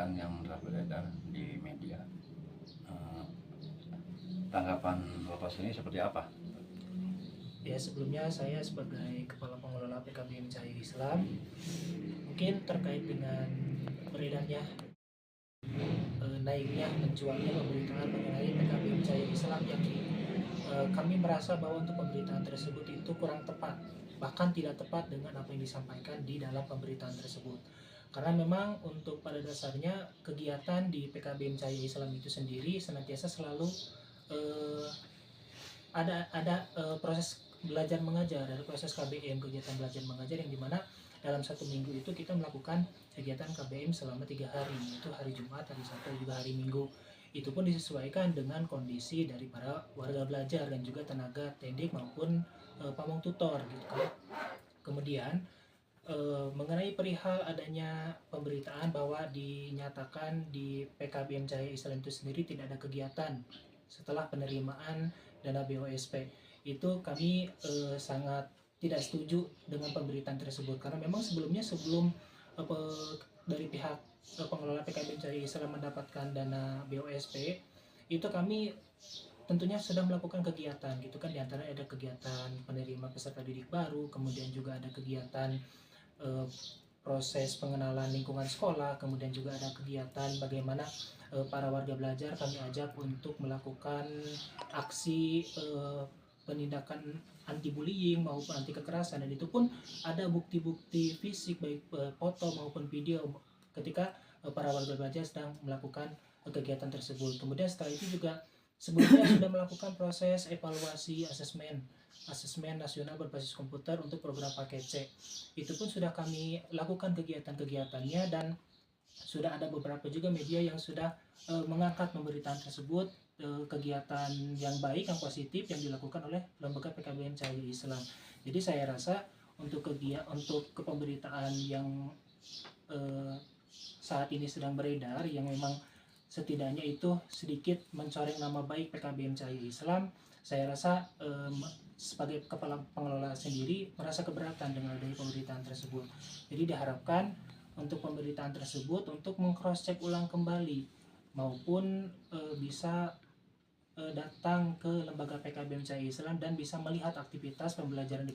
pemberitaan yang telah beredar di media. Tanggapan Bapak sini seperti apa? Ya, sebelumnya saya sebagai Kepala Pengelola PKBM Cahaya Islam, mungkin terkait dengan beredarnya naiknya mencuatnya pemberitaan mengenai PKBM Cahaya Islam, yang kami merasa bahwa untuk pemberitaan tersebut itu kurang tepat, bahkan tidak tepat dengan apa yang disampaikan di dalam pemberitaan tersebut. Karena memang untuk pada dasarnya kegiatan di PKBM Cahaya Islam itu sendiri senantiasa selalu ada proses belajar mengajar, ada proses KBM, kegiatan belajar mengajar, yang dimana dalam satu minggu itu kita melakukan kegiatan KBM selama 3 hari, yaitu hari Jumat, hari Sabtu, juga hari Minggu. Itu pun disesuaikan dengan kondisi dari para warga belajar dan juga tenaga tendik maupun pamong tutor gitu kan. Kemudian mengenai perihal adanya pemberitaan bahwa dinyatakan di PKBM Cahaya Islam itu sendiri tidak ada kegiatan setelah penerimaan dana BOSP, itu kami sangat tidak setuju dengan pemberitaan tersebut, karena memang sebelum dari pihak pengelola PKBM Cahaya Islam mendapatkan dana BOSP, itu kami tentunya sudah melakukan kegiatan gitu kan, diantaranya ada kegiatan penerima peserta didik baru, kemudian juga ada kegiatan proses pengenalan lingkungan sekolah, kemudian juga ada kegiatan bagaimana para warga belajar kami ajak untuk melakukan aksi penindakan anti bullying maupun anti kekerasan, dan itu pun ada bukti-bukti fisik baik foto maupun video ketika para warga belajar sedang melakukan kegiatan tersebut. Kemudian setelah itu juga sebelumnya sudah melakukan proses evaluasi asesmen nasional berbasis komputer untuk program paket C. Itu pun sudah kami lakukan kegiatan-kegiatannya, dan sudah ada beberapa juga media yang sudah mengangkat pemberitaan tersebut, kegiatan yang baik, yang positif yang dilakukan oleh lembaga PKBM Cahaya Islam. Jadi saya rasa untuk kepemberitaan yang saat ini sedang beredar, yang memang setidaknya itu sedikit mencoreng nama baik PKBM Cahaya Islam, saya rasa sebagai kepala pengelola sendiri merasa keberatan dengan adanya pemberitaan tersebut. Jadi diharapkan untuk pemberitaan tersebut untuk meng-cross check ulang kembali, maupun bisa datang ke lembaga PKBM Cahaya Islam dan bisa melihat aktivitas pembelajaran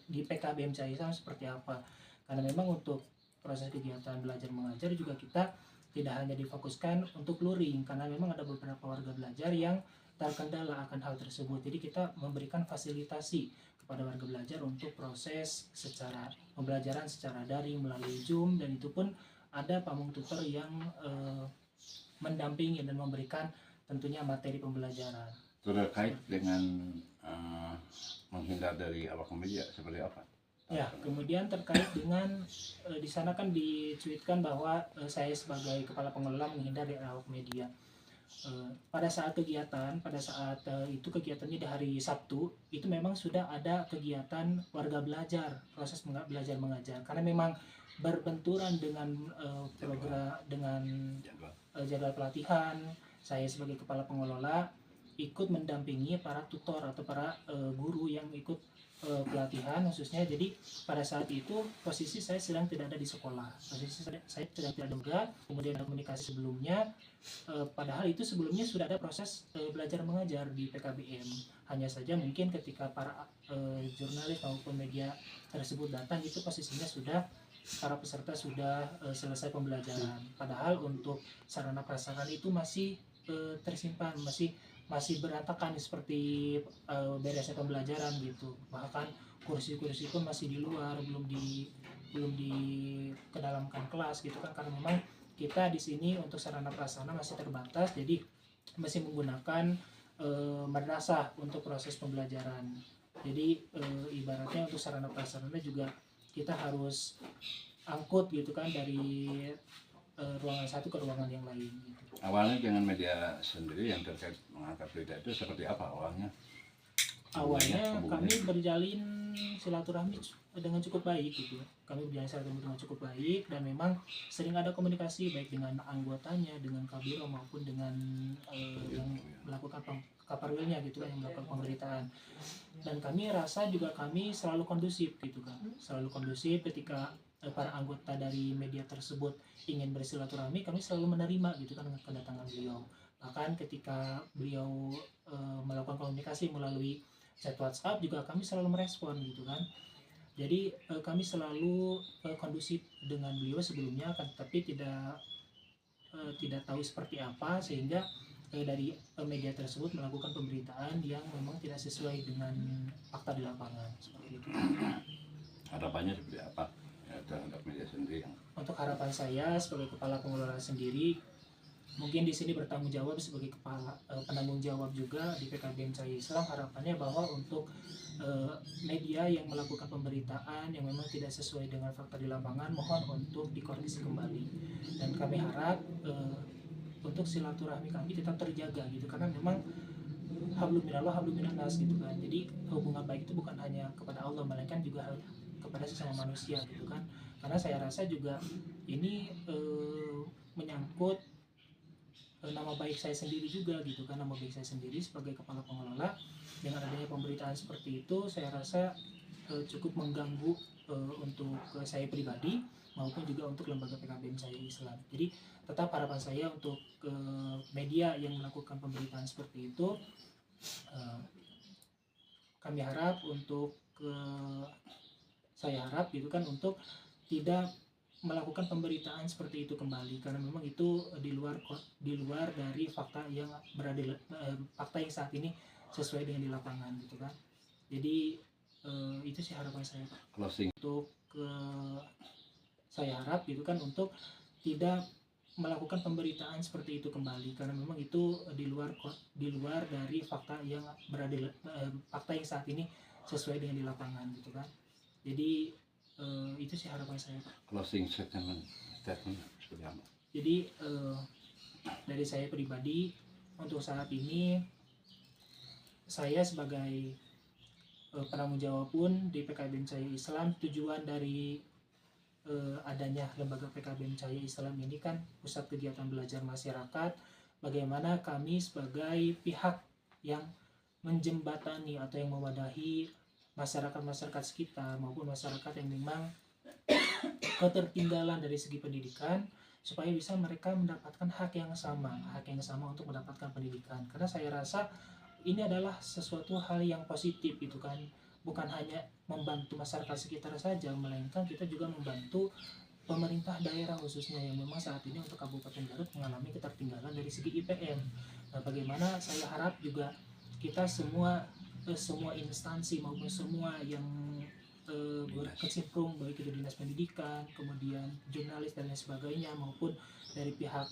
di PKBM Cahaya Islam seperti apa. Karena memang untuk proses kegiatan belajar mengajar juga kita tidak hanya difokuskan untuk luring, karena memang ada beberapa warga belajar yang terkendala akan hal tersebut. Jadi kita memberikan fasilitasi kepada warga belajar untuk proses secara pembelajaran secara daring melalui Zoom, dan itu pun ada pamong tutor yang mendampingi dan memberikan tentunya materi pembelajaran. Terkait dengan menghindar dari awak media seperti apa? Ya, kemudian terkait dengan di sana kan dicuitkan bahwa saya sebagai kepala pengelola menghindar dari awak media. Pada saat itu kegiatannya di hari Sabtu, itu memang sudah ada kegiatan warga belajar, proses belajar mengajar, karena memang berbenturan dengan jadwal pelatihan. Saya sebagai kepala pengelola ikut mendampingi para tutor atau para guru yang ikut pelatihan khususnya. Jadi pada saat itu posisi saya sedang tidak ada di sekolah, posisi saya sedang tidak ada, kemudian ada komunikasi sebelumnya, padahal itu sebelumnya sudah ada proses belajar mengajar di PKBM. Hanya saja mungkin ketika para jurnalis maupun media tersebut datang, itu posisinya sudah para peserta sudah selesai pembelajaran, padahal untuk sarana prasarana itu masih tersimpan, masih berantakan seperti beresnya pembelajaran gitu. Bahkan kursi-kursi pun masih di luar, belum di kedalamkan kelas gitu kan, karena memang kita di sini untuk sarana prasarana masih terbatas, jadi masih menggunakan madrasah untuk proses pembelajaran. Jadi ibaratnya untuk sarana prasarana juga kita harus angkut gitu kan, dari ruangan satu ke ruangan yang lain gitu. Awalnya dengan media sendiri yang terkait mengangkat berita itu seperti apa awalnya? Awalnya kami berjalin silaturahmi dengan cukup baik gitu. Kami berjalin silaturahmi dengan cukup baik, dan memang sering ada komunikasi baik dengan anggotanya, dengan kabiro maupun dengan yang melakukan kaparwilnya gitu kan, yang melakukan pemberitaan. Dan kami rasa juga kami selalu kondusif gitu kan, selalu kondusif ketika para anggota dari media tersebut ingin bersilaturahmi, kami selalu menerima gitu kan dengan kedatangan beliau. Bahkan ketika beliau melakukan komunikasi melalui chat WhatsApp juga kami selalu merespon gitu kan. Jadi kami selalu kondusif dengan beliau sebelumnya, kan, tapi tidak tahu seperti apa, sehingga dari media tersebut melakukan pemberitaan yang memang tidak sesuai dengan fakta di lapangan seperti itu. Harapannya seperti apa ya, terhadap media sendiri yang Untuk harapan saya sebagai kepala pengelola sendiri, mungkin di sini bertanggung jawab sebagai kepala penanggung jawab juga di PKBM Cahaya Islam, harapannya bahwa untuk media yang melakukan pemberitaan yang memang tidak sesuai dengan fakta di lapangan, mohon untuk dikoreksi kembali. Dan kami harap untuk silaturahmi kami tetap terjaga gitu, karena memang hablum minallah hablum minannas gitu kan. Jadi hubungan baik itu bukan hanya kepada Allah, melainkan juga kepada sesama manusia gitu kan. Karena saya rasa juga ini menyangkut nama baik saya sendiri juga gitu kan, nama baik saya sendiri sebagai kepala pengelola. Dengan adanya pemberitaan seperti itu, saya rasa cukup mengganggu untuk saya pribadi maupun juga untuk lembaga PKBM Cahaya Islam. Jadi tetap harapan saya untuk media yang melakukan pemberitaan seperti itu, kami harap untuk saya harap gitu kan untuk tidak melakukan pemberitaan seperti itu kembali, karena memang itu di luar dari fakta yang fakta yang saat ini sesuai dengan di lapangan gitu kan. Jadi itu sih harapan saya, Pak. closing Untuk saya harap gitu kan untuk tidak melakukan pemberitaan seperti itu kembali, karena memang itu di luar dari fakta yang fakta yang saat ini sesuai dengan di lapangan gitu kan. Jadi itu sih harapan saya, Pak. closing statement seperti apa? Jadi dari saya pribadi untuk saat ini, saya sebagai penanggung jawab pun di PKBM Cahaya Islam, tujuan dari adanya lembaga PKBM Cahaya Islam ini kan pusat kegiatan belajar masyarakat, bagaimana kami sebagai pihak yang menjembatani atau yang mewadahi masyarakat sekitar maupun masyarakat yang memang ketertinggalan dari segi pendidikan, supaya bisa mereka mendapatkan hak yang sama untuk mendapatkan pendidikan. Karena saya rasa ini adalah sesuatu hal yang positif gitu kan, bukan hanya membantu masyarakat sekitar saja, melainkan kita juga membantu pemerintah daerah khususnya yang memang saat ini untuk Kabupaten Garut mengalami ketertinggalan dari segi IPM. Nah, bagaimana saya harap juga kita semua instansi maupun semua yang berkecimpung, baik itu dinas pendidikan, kemudian jurnalis dan lain sebagainya, maupun dari pihak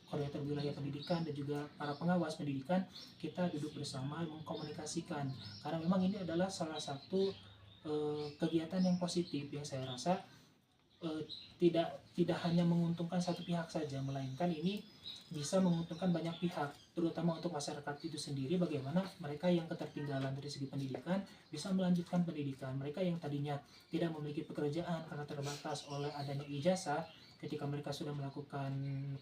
koordinator wilayah pendidikan dan juga para pengawas pendidikan, kita duduk bersama mengkomunikasikan, karena memang ini adalah salah satu kegiatan yang positif yang saya rasa tidak hanya menguntungkan satu pihak saja, melainkan ini bisa menguntungkan banyak pihak, terutama untuk masyarakat itu sendiri. Bagaimana mereka yang ketertinggalan dari segi pendidikan bisa melanjutkan pendidikan, mereka yang tadinya tidak memiliki pekerjaan karena terbatas oleh adanya ijazah, ketika mereka sudah melakukan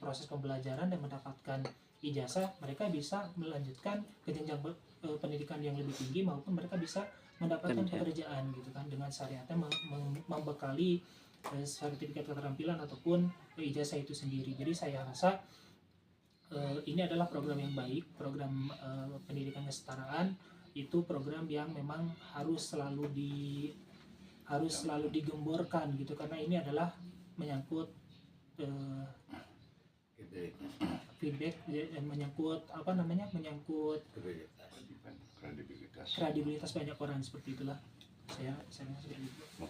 proses pembelajaran dan mendapatkan ijazah, mereka bisa melanjutkan ke jenjang pendidikan yang lebih tinggi, maupun mereka bisa mendapatkan pekerjaan gitu kan, dengan syariatnya membekali sertifikat keterampilan ataupun ijazah itu sendiri. Jadi saya rasa ini adalah program yang baik, program pendidikan kesetaraan itu program yang memang harus selalu digemborkan gitu, karena ini adalah menyangkut feedback, menyangkut kredibilitas banyak orang, seperti itulah saya seperti itu.